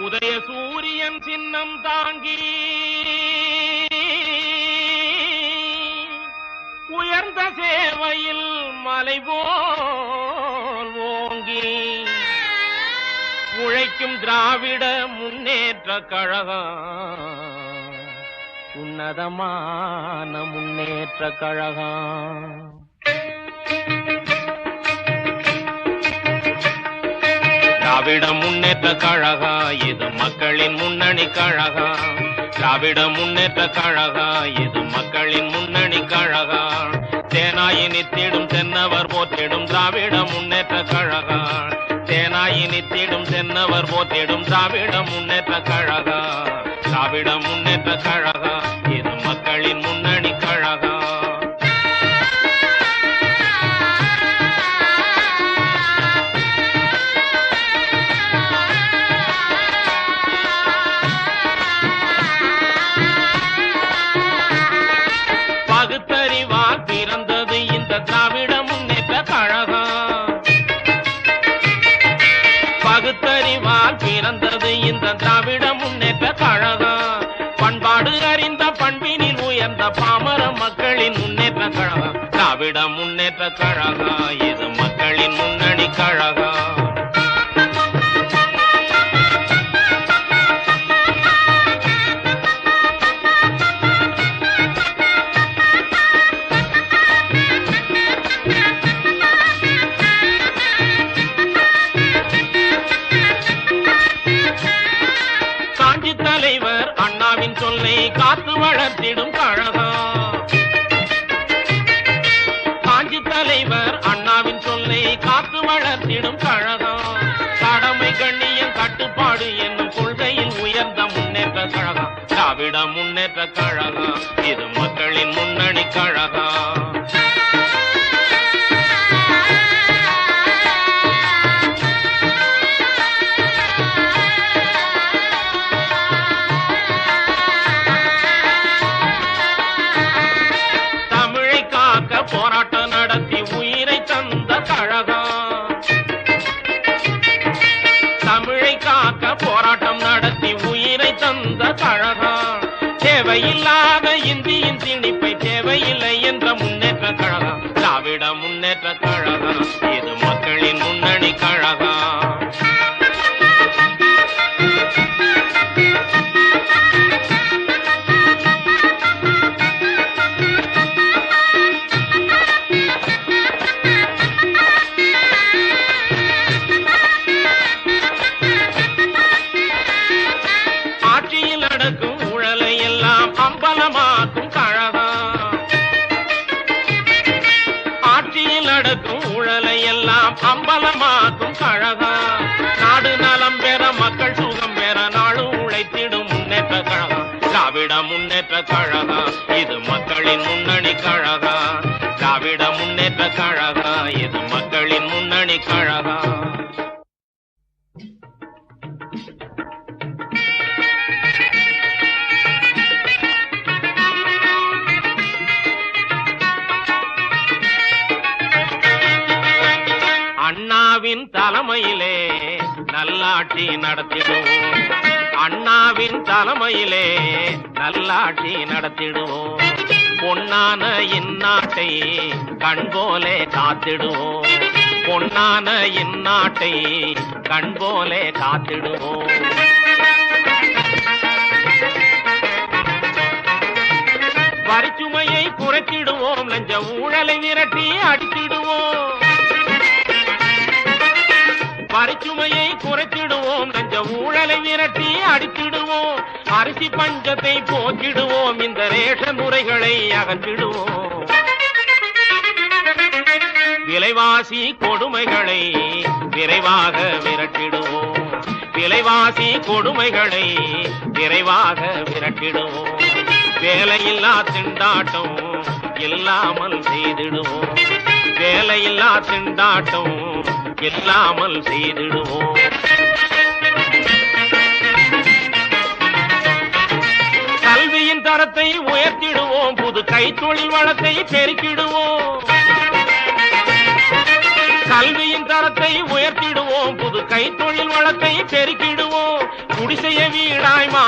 உதய சூரியன் சின்னம் தாங்கி உயர்ந்த சேவையில் மலை போல் ஓங்கி உழைக்கும் திராவிட முன்னேற்ற கழகம் உன்னதமான முன்னேற்ற கழகம். திராவிட முன்னேற்ற கழகம் இது மக்களின் முன்னணி கழகம். திராவிட முன்னேற்ற கழகம் இது மக்களின் முன்னணி கழகம். தேனாயி நித்திடும் தென்னவர் போற்றிடும் திராவிட முன்னேற்ற கழகம். தேனாயி நித்திடும் தென்னவர் போற்றிடும் திராவிட முன்னேற்ற கழகம். திராவிட முன்னேற்ற கழகம் இது மக்களின் முன்னணி கழகம். பகுத்தறிவால் பிறந்தது இந்த திராவிட முன்னேற்ற கழகம். பகுத்தறிவால் பிறந்தது இந்த திராவிட முன்னேற்ற கழகம். பண்பாடு அறிந்த பண்பினில் உயர்ந்த பாமர மக்களின் முன்னேற்ற கழகம். திராவிட முன்னேற்ற கழகம் இது மக்களின் முன்னணி கழகம். தலைவர் அண்ணாவின் சொல்லை காத்து வளர்த்திடும் கழகம். காஞ்சி தலைவர் அண்ணாவின் சொல்லை காத்து வளர்த்திடும் கழகம். கடமை கண்ணியம் கட்டுப்பாடு என்னும் கொள்கையில் உயர்ந்த முன்னேற்ற கழகம். திராவிட முன்னேற்ற கழகம் இது மக்களின் முன்னணி கழகம். போராட்டம் நடத்தி உயிரை தந்த கழகம். தமிழை காக்க போராட்டம் நடத்தி உயிரை தந்த கழகம். தேவையில்லாத இந்தியின் திணிப்பை தேவையில்லை என்ற முன்னேற்ற கழகம். திராவிட முன்னேற்ற கழகம் இது மக்களின் முன்னணி கழகம். அம்பலமாக்கும் கழகம். ஆட்சியில் நடக்கும் ஊழலை எல்லாம் அம்பலமாக்கும் கழகம். நாடு நலம் பெற மக்கள் சுகம் பெற நாளும் உழைத்திடும் முன்னேற்ற கழகம். திராவிட முன்னேற்ற கழகம் இது மக்களின் முன்னணி கழகம். திராவிட முன்னேற்ற கழகம் இது மக்களின் முன்னணி கழகம். அண்ணாவின் தலைமையிலே நல்லாட்சி நடத்திடுவோம். அண்ணாவின் தலைமையிலே நல்லாட்சி நடத்திடுவோம். பொன்னான இந்நாட்டை கண்போலே காத்திடுவோம். பொன்னான இந்நாட்டை கண்போலே காத்திடுவோம். வரிச்சுமையை குறைத்திடுவோம். லஞ்ச ஊழலை விரட்டி அடித்திடுவோம். வரிச்சுமையை குறைத்திடுவோம். லஞ்ச ஊழலை விரட்டி அடித்திடுவோம். அரிசி பஞ்சத்தை போக்கிடுவோம். இந்த ரேஷன் முறைகளை அகற்றிடுவோம். விலைவாசி கொடுமைகளை விரைவாக விரட்டிடுவோம். விலைவாசி கொடுமைகளை விரைவாக விரட்டிடுவோம். வேலையில்லா திண்டாட்டம் இல்லாமல் செய்திடுவோம். வேலையில்லா திண்டாட்டம் இல்லாமல் செய்திடுவோம். கல்வியின் தரத்தை உயர்த்திடுவோம். புது கைத்தொழில் வளத்தை பெருக்கிடுவோம். கல்வியின் தரத்தை உயர்த்திடுவோம். புது கைத்தொழில் வளத்தை பெருக்கிடுவோம். பழைய வீடாய் மாற்ற